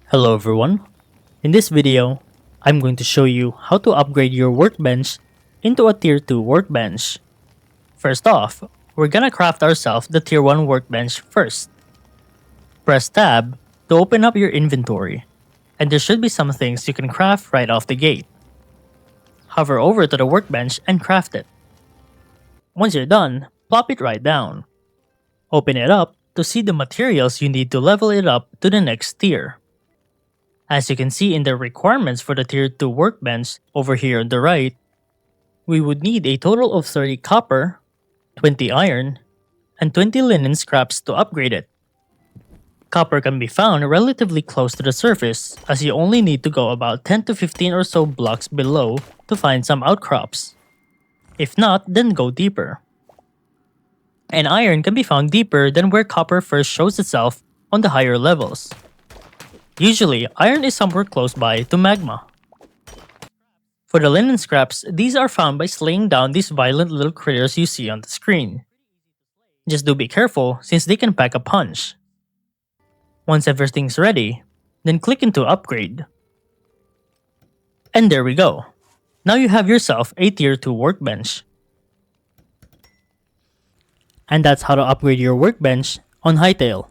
Hello everyone. In this video, I'm going to show you how to upgrade your workbench into a tier 2 workbench. First off, we're gonna craft ourselves the tier 1 workbench first. Press tab to open up your inventory, and there should be some things you can craft right off the gate. Hover over to the workbench and craft it. Once you're done, plop it right down. Open it up to see the materials you need to level it up to the next tier. As you can see in the requirements for the tier 2 workbench over here on the right, we would need a total of 30 copper, 20 iron, and 20 linen scraps to upgrade it. Copper can be found relatively close to the surface, as you only need to go about 10 to 15 or so blocks below to find some outcrops. If not, then go deeper. And iron can be found deeper than where copper first shows itself on the higher levels. Usually, iron is somewhere close by to magma. For the linen scraps, these are found by slaying down these violent little critters you see on the screen. Just do be careful since they can pack a punch. Once everything's ready, then click into upgrade. And there we go. Now you have yourself a tier 2 workbench. And that's how to upgrade your workbench on Hytale.